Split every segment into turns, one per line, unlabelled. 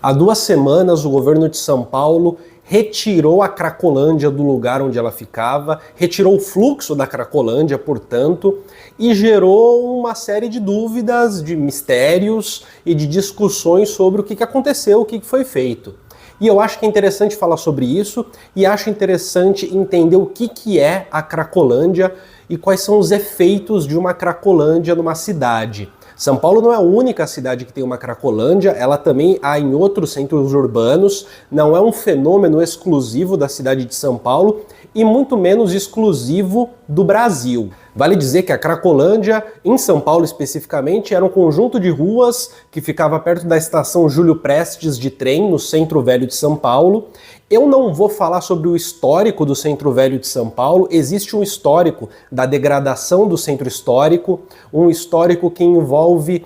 Há 2 semanas, o governo de São Paulo retirou a Cracolândia do lugar onde ela ficava, retirou o fluxo da Cracolândia, portanto, e gerou uma série de dúvidas, de mistérios e de discussões sobre o que aconteceu, o que foi feito. E eu acho que é interessante falar sobre isso e acho interessante entender o que é a Cracolândia e quais são os efeitos de uma Cracolândia numa cidade. São Paulo não é a única cidade que tem uma Cracolândia, ela também há em outros centros urbanos, não é um fenômeno exclusivo da cidade de São Paulo e muito menos exclusivo do Brasil. Vale dizer que a Cracolândia, em São Paulo especificamente, era um conjunto de ruas que ficava perto da estação Júlio Prestes de trem, no Centro Velho de São Paulo. Eu não vou falar sobre o histórico do Centro Velho de São Paulo, existe um histórico da degradação do centro histórico, um histórico que envolve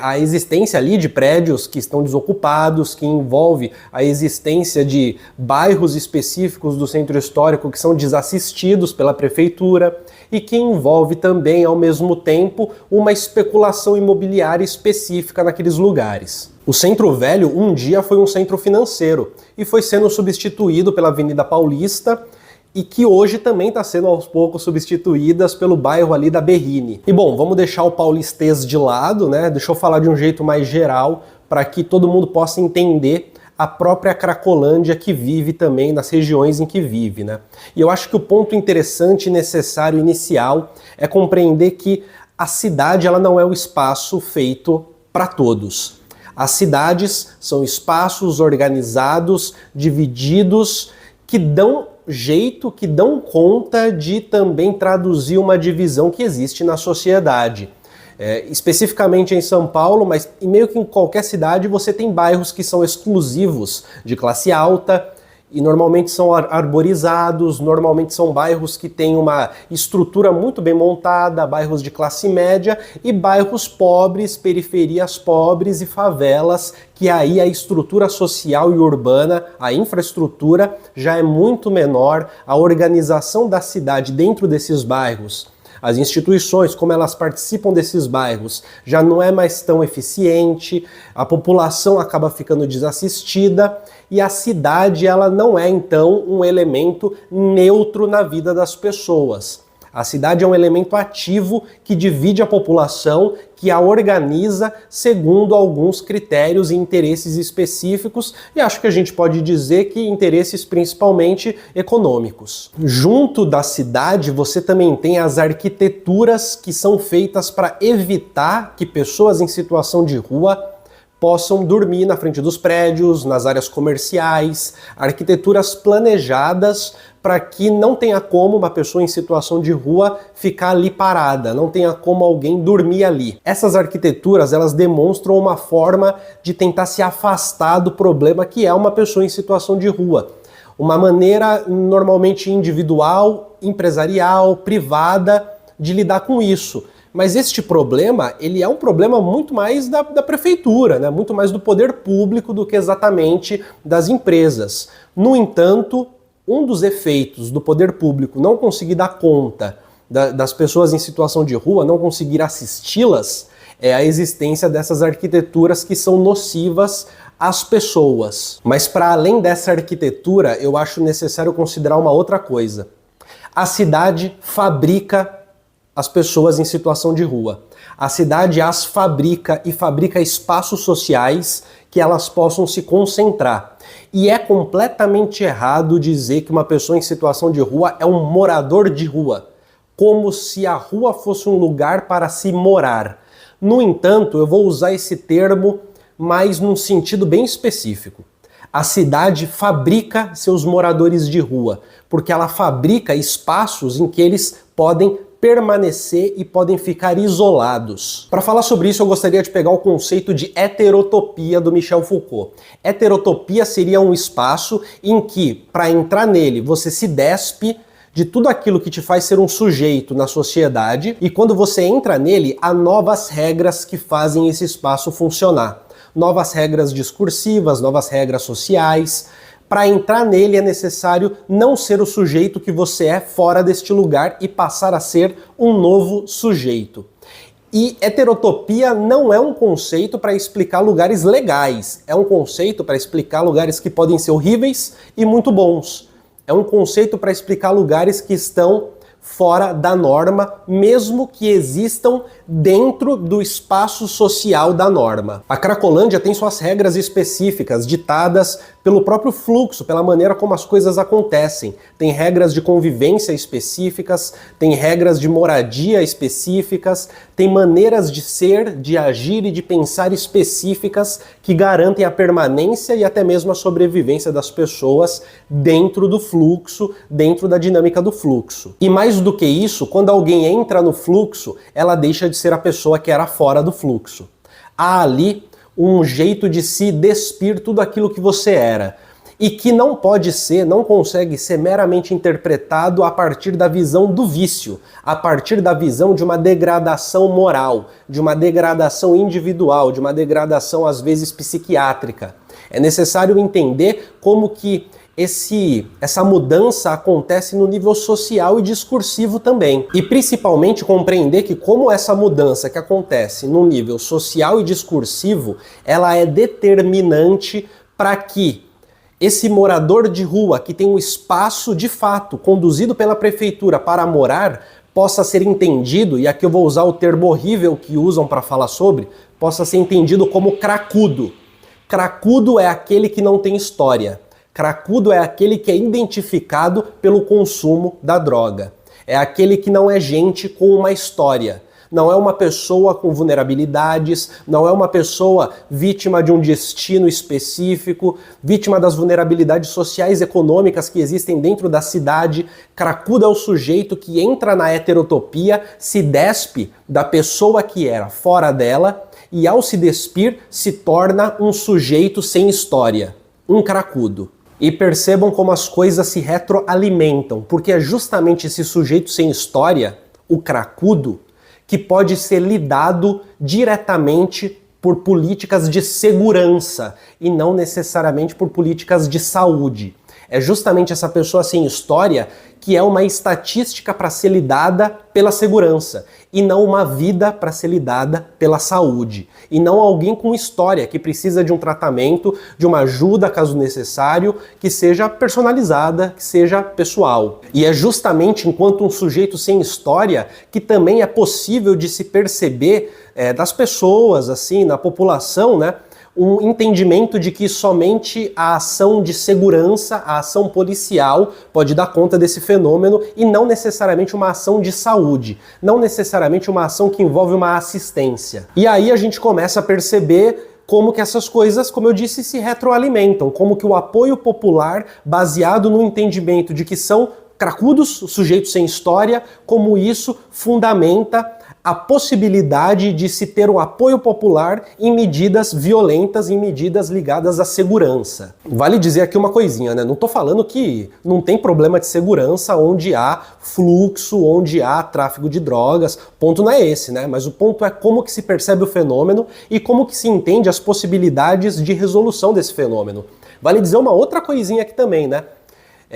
a existência ali de prédios que estão desocupados, que envolve a existência de bairros específicos do centro histórico que são desassistidos pela prefeitura e que envolve também, ao mesmo tempo, uma especulação imobiliária específica naqueles lugares. O Centro Velho um dia foi um centro financeiro e foi sendo substituído pela Avenida Paulista e que hoje também está sendo aos poucos substituídas pelo bairro ali da Berrini. E bom, vamos deixar o paulistês de lado, né? Deixa eu falar de um jeito mais geral para que todo mundo possa entender a própria Cracolândia que vive também nas regiões em que vive, né? E eu acho que o ponto interessante e necessário inicial é compreender que a cidade ela não é o espaço feito para todos. As cidades são espaços organizados, divididos, que dão jeito, que dão conta de também traduzir uma divisão que existe na sociedade. Especificamente em São Paulo, mas meio que em qualquer cidade você tem bairros que são exclusivos de classe alta e normalmente são arborizados, normalmente são bairros que têm uma estrutura muito bem montada, bairros de classe média e bairros pobres, periferias pobres e favelas, que aí a estrutura social e urbana, a infraestrutura já é muito menor, a organização da cidade dentro desses bairros, as instituições, como elas participam desses bairros, já não é mais tão eficiente, a população acaba ficando desassistida e a cidade ela não é então um elemento neutro na vida das pessoas. A cidade é um elemento ativo que divide a população, que a organiza segundo alguns critérios e interesses específicos, e acho que a gente pode dizer que interesses principalmente econômicos. Junto da cidade, você também tem as arquiteturas que são feitas para evitar que pessoas em situação de rua possam dormir na frente dos prédios, nas áreas comerciais, arquiteturas planejadas para que não tenha como uma pessoa em situação de rua ficar ali parada, não tenha como alguém dormir ali. Essas arquiteturas, elas demonstram uma forma de tentar se afastar do problema que é uma pessoa em situação de rua. Uma maneira normalmente individual, empresarial, privada de lidar com isso. Mas este problema, ele é um problema muito mais da prefeitura, né? Muito mais do poder público do que exatamente das empresas. No entanto, um dos efeitos do poder público não conseguir dar conta das pessoas em situação de rua, não conseguir assisti-las, é a existência dessas arquiteturas que são nocivas às pessoas. Mas para além dessa arquitetura, eu acho necessário considerar uma outra coisa. A cidade fabrica as pessoas em situação de rua. A cidade as fabrica e fabrica espaços sociais que elas possam se concentrar. E é completamente errado dizer que uma pessoa em situação de rua é um morador de rua, como se a rua fosse um lugar para se morar. No entanto, eu vou usar esse termo, mas num sentido bem específico. A cidade fabrica seus moradores de rua, porque ela fabrica espaços em que eles podem permanecer e podem ficar isolados. Para falar sobre isso, eu gostaria de pegar o conceito de heterotopia do Michel Foucault. Heterotopia seria um espaço em que, para entrar nele, você se despe de tudo aquilo que te faz ser um sujeito na sociedade e quando você entra nele, há novas regras que fazem esse espaço funcionar. Novas regras discursivas, novas regras sociais. Para entrar nele é necessário não ser o sujeito que você é fora deste lugar e passar a ser um novo sujeito. E heterotopia não é um conceito para explicar lugares legais, é um conceito para explicar lugares que podem ser horríveis e muito bons. É um conceito para explicar lugares que estão fora da norma, mesmo que existam dentro do espaço social da norma. A Cracolândia tem suas regras específicas, ditadas pelo próprio fluxo, pela maneira como as coisas acontecem. Tem regras de convivência específicas, tem regras de moradia específicas, tem maneiras de ser, de agir e de pensar específicas que garantem a permanência e até mesmo a sobrevivência das pessoas dentro do fluxo, dentro da dinâmica do fluxo. E mais do que isso, quando alguém entra no fluxo, ela deixa de ser a pessoa que era fora do fluxo. Há ali um jeito de se despir tudo aquilo que você era, e que não pode ser, não consegue ser meramente interpretado a partir da visão do vício, a partir da visão de uma degradação moral, de uma degradação individual, de uma degradação às vezes psiquiátrica. É necessário entender como que essa mudança acontece no nível social e discursivo também. E principalmente compreender que como essa mudança que acontece no nível social e discursivo, ela é determinante para que esse morador de rua que tem um espaço de fato conduzido pela prefeitura para morar, possa ser entendido, e aqui eu vou usar o termo horrível que usam para falar sobre, possa ser entendido como cracudo. Cracudo é aquele que não tem história. Cracudo é aquele que é identificado pelo consumo da droga. É aquele que não é gente com uma história. Não é uma pessoa com vulnerabilidades, não é uma pessoa vítima de um destino específico, vítima das vulnerabilidades sociais e econômicas que existem dentro da cidade. Cracudo é o sujeito que entra na heterotopia, se despe da pessoa que era fora dela e ao se despir se torna um sujeito sem história, um cracudo. E percebam como as coisas se retroalimentam, porque é justamente esse sujeito sem história, o cracudo, que pode ser lidado diretamente por políticas de segurança e não necessariamente por políticas de saúde. É justamente essa pessoa sem história que é uma estatística para ser lidada pela segurança e não uma vida para ser lidada pela saúde. E não alguém com história que precisa de um tratamento, de uma ajuda caso necessário, que seja personalizada, que seja pessoal. E é justamente enquanto um sujeito sem história que também é possível de se perceber das pessoas, assim, na população, né? Um entendimento de que somente a ação de segurança, a ação policial pode dar conta desse fenômeno e não necessariamente uma ação de saúde, não necessariamente uma ação que envolve uma assistência. E aí a gente começa a perceber como que essas coisas, como eu disse, se retroalimentam, como que o apoio popular, baseado no entendimento de que são cracudos, sujeitos sem história, como isso fundamenta a possibilidade de se ter um apoio popular em medidas violentas, em medidas ligadas à segurança. Vale dizer aqui uma coisinha, né? Não tô falando que não tem problema de segurança onde há fluxo, onde há tráfico de drogas. O ponto não é esse, né? Mas o ponto é como que se percebe o fenômeno e como que se entende as possibilidades de resolução desse fenômeno. Vale dizer uma outra coisinha aqui também, né?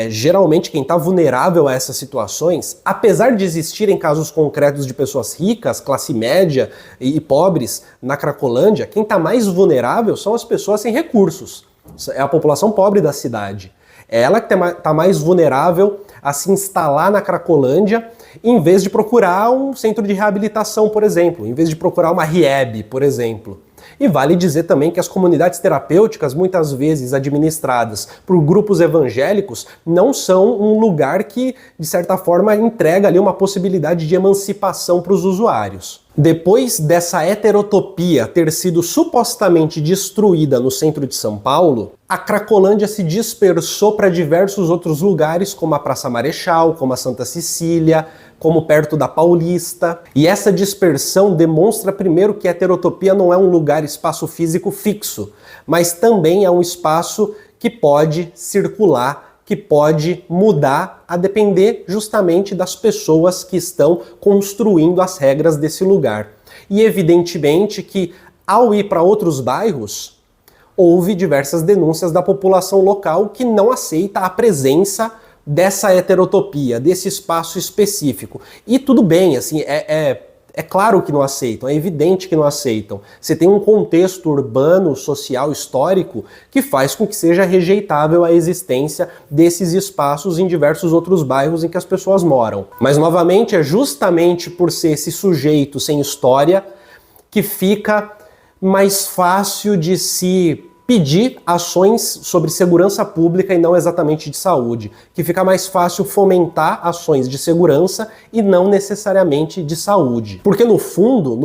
Geralmente quem está vulnerável a essas situações, apesar de existirem casos concretos de pessoas ricas, classe média e pobres na Cracolândia, quem está mais vulnerável são as pessoas sem recursos. É a população pobre da cidade. É ela que está mais vulnerável a se instalar na Cracolândia em vez de procurar um centro de reabilitação, por exemplo, em vez de procurar uma rehab, por exemplo. E vale dizer também que as comunidades terapêuticas, muitas vezes administradas por grupos evangélicos, não são um lugar que, de certa forma, entrega ali uma possibilidade de emancipação para os usuários. Depois dessa heterotopia ter sido supostamente destruída no centro de São Paulo, a Cracolândia se dispersou para diversos outros lugares, como a Praça Marechal, como a Santa Cecília, como perto da Paulista. E essa dispersão demonstra primeiro que a heterotopia não é um lugar, espaço físico fixo, mas também é um espaço que pode circular, que pode mudar a depender justamente das pessoas que estão construindo as regras desse lugar. E evidentemente que ao ir para outros bairros, houve diversas denúncias da população local que não aceita a presença dessa heterotopia, desse espaço específico. E tudo bem, assim, é É claro que não aceitam, é evidente que não aceitam. Você tem um contexto urbano, social, histórico que faz com que seja rejeitável a existência desses espaços em diversos outros bairros em que as pessoas moram. Mas, novamente, é justamente por ser esse sujeito sem história que fica mais fácil de se pedir ações sobre segurança pública e não exatamente de saúde, que fica mais fácil fomentar ações de segurança e não necessariamente de saúde. Porque no fundo,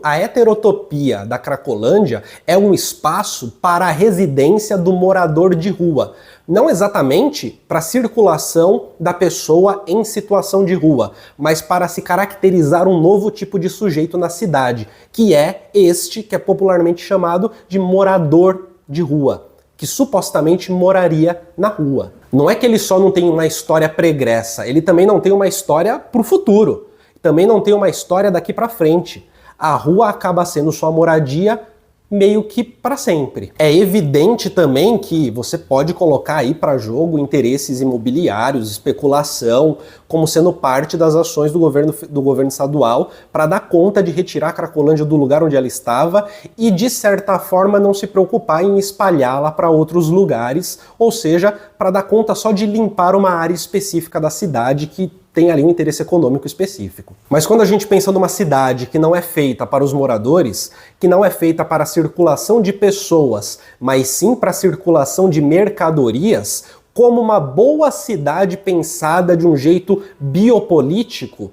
a heterotopia da Cracolândia é um espaço para a residência do morador de rua, não exatamente para a circulação da pessoa em situação de rua, mas para se caracterizar um novo tipo de sujeito na cidade, que é este que é popularmente chamado de morador de rua, que supostamente moraria na rua. Não é que ele só não tem uma história pregressa, ele também não tem uma história para o futuro, também não tem uma história daqui para frente. A rua acaba sendo sua moradia meio que para sempre. É evidente também que você pode colocar aí para jogo interesses imobiliários, especulação, como sendo parte das ações do governo estadual para dar conta de retirar a Cracolândia do lugar onde ela estava e, de certa forma, não se preocupar em espalhá-la para outros lugares, ou seja, para dar conta só de limpar uma área específica da cidade que tem ali um interesse econômico específico. Mas quando a gente pensa numa cidade que não é feita para os moradores, que não é feita para a circulação de pessoas, mas sim para a circulação de mercadorias, como uma boa cidade pensada de um jeito biopolítico,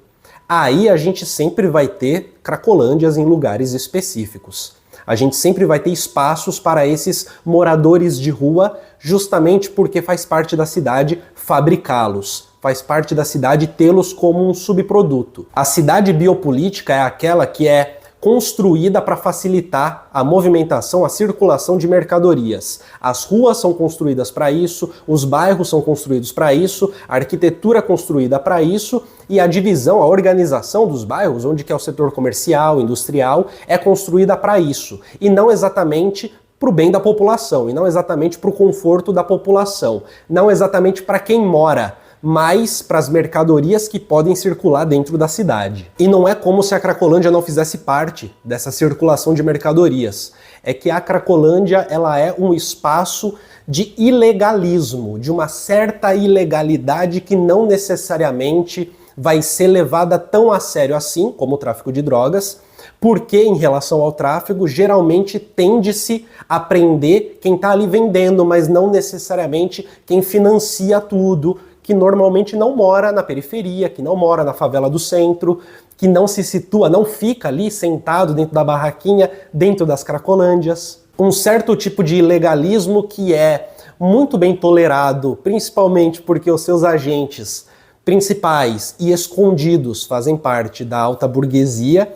aí a gente sempre vai ter Cracolândias em lugares específicos. A gente sempre vai ter espaços para esses moradores de rua, justamente porque faz parte da cidade fabricá-los. Faz parte da cidade tê-los como um subproduto. A cidade biopolítica é aquela que é construída para facilitar a movimentação, a circulação de mercadorias. As ruas são construídas para isso, os bairros são construídos para isso, a arquitetura é construída para isso e a divisão, a organização dos bairros, onde que é o setor comercial, industrial, é construída para isso. E não exatamente para o bem da população, e não exatamente para o conforto da população, não exatamente para quem mora, mas para as mercadorias que podem circular dentro da cidade. E não é como se a Cracolândia não fizesse parte dessa circulação de mercadorias. É que a Cracolândia ela é um espaço de ilegalismo, de uma certa ilegalidade que não necessariamente vai ser levada tão a sério assim, como o tráfico de drogas, porque em relação ao tráfego, geralmente tende-se a prender quem está ali vendendo, mas não necessariamente quem financia tudo, que normalmente não mora na periferia, que não mora na favela do centro, que não se situa, não fica ali sentado dentro da barraquinha, dentro das Cracolândias. Um certo tipo de ilegalismo que é muito bem tolerado, principalmente porque os seus agentes principais e escondidos fazem parte da alta burguesia,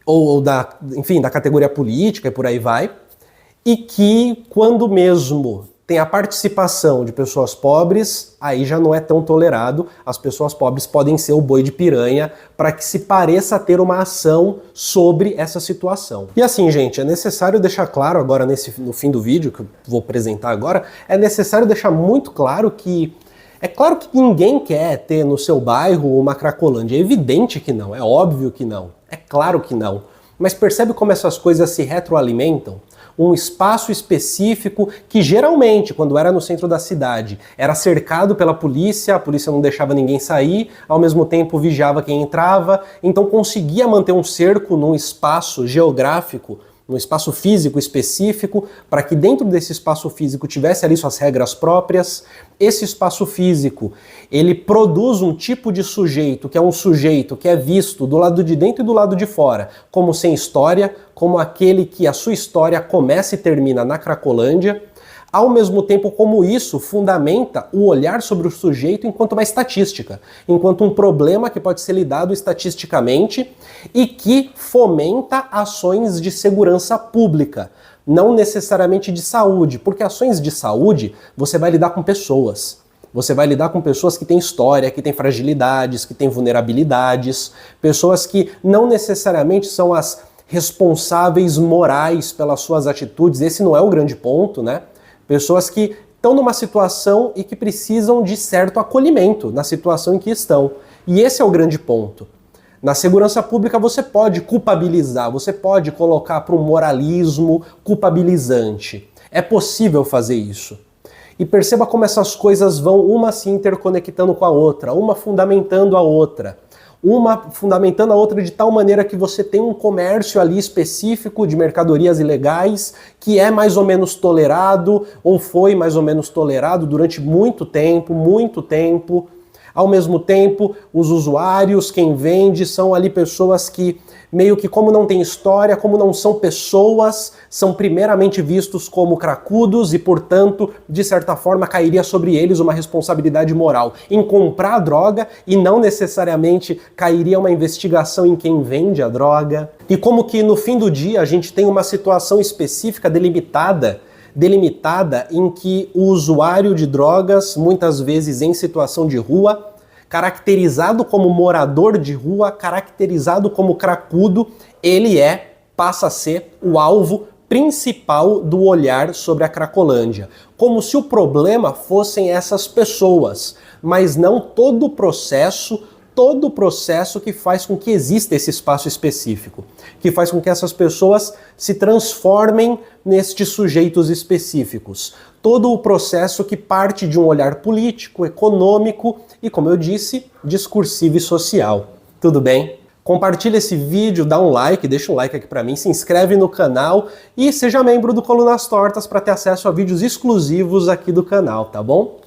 ou da categoria política e por aí vai, e que quando mesmo tem a participação de pessoas pobres, aí já não é tão tolerado. As pessoas pobres podem ser o boi de piranha para que se pareça ter uma ação sobre essa situação. E assim, gente, é necessário deixar claro agora no fim do vídeo, que eu vou apresentar agora, é necessário deixar muito claro que é claro que ninguém quer ter no seu bairro uma Cracolândia. É evidente que não, é óbvio que não, é claro que não. Mas percebe como essas coisas se retroalimentam? Um espaço específico que geralmente, quando era no centro da cidade, era cercado pela polícia, a polícia não deixava ninguém sair, ao mesmo tempo vigiava quem entrava, então conseguia manter um cerco num espaço geográfico, num espaço físico específico, para que dentro desse espaço físico tivesse ali suas regras próprias. Esse espaço físico, ele produz um tipo de sujeito, que é um sujeito que é visto do lado de dentro e do lado de fora, como sem história, como aquele que a sua história começa e termina na Cracolândia, ao mesmo tempo como isso fundamenta o olhar sobre o sujeito enquanto uma estatística, enquanto um problema que pode ser lidado estatisticamente e que fomenta ações de segurança pública, não necessariamente de saúde, porque ações de saúde você vai lidar com pessoas. Você vai lidar com pessoas que têm história, que têm fragilidades, que têm vulnerabilidades, pessoas que não necessariamente são as responsáveis morais pelas suas atitudes. Esse não é o grande ponto, né? Pessoas que estão numa situação e que precisam de certo acolhimento na situação em que estão. E esse é o grande ponto. Na segurança pública você pode culpabilizar, você pode colocar para um moralismo culpabilizante. É possível fazer isso. E perceba como essas coisas vão uma se interconectando com a outra, uma fundamentando a outra. Uma fundamentando a outra de tal maneira que você tem um comércio ali específico de mercadorias ilegais que é mais ou menos tolerado, ou foi mais ou menos tolerado durante muito tempo, muito tempo. Ao mesmo tempo, os usuários, quem vende, são ali pessoas que meio que, como não tem história, como não são pessoas, são primeiramente vistos como cracudos e, portanto, de certa forma, cairia sobre eles uma responsabilidade moral em comprar a droga e não necessariamente cairia uma investigação em quem vende a droga. E como que no fim do dia a gente tem uma situação específica delimitada em que o usuário de drogas, muitas vezes em situação de rua, caracterizado como morador de rua, caracterizado como cracudo, ele passa a ser o alvo principal do olhar sobre a Cracolândia. Como se o problema fossem essas pessoas, mas não todo o processo que faz com que exista esse espaço específico, que faz com que essas pessoas se transformem nestes sujeitos específicos. Todo o processo que parte de um olhar político, econômico e, como eu disse, discursivo e social. Tudo bem? Compartilha esse vídeo, dá um like, deixa um like aqui pra mim, se inscreve no canal e seja membro do Colunas Tortas para ter acesso a vídeos exclusivos aqui do canal, tá bom?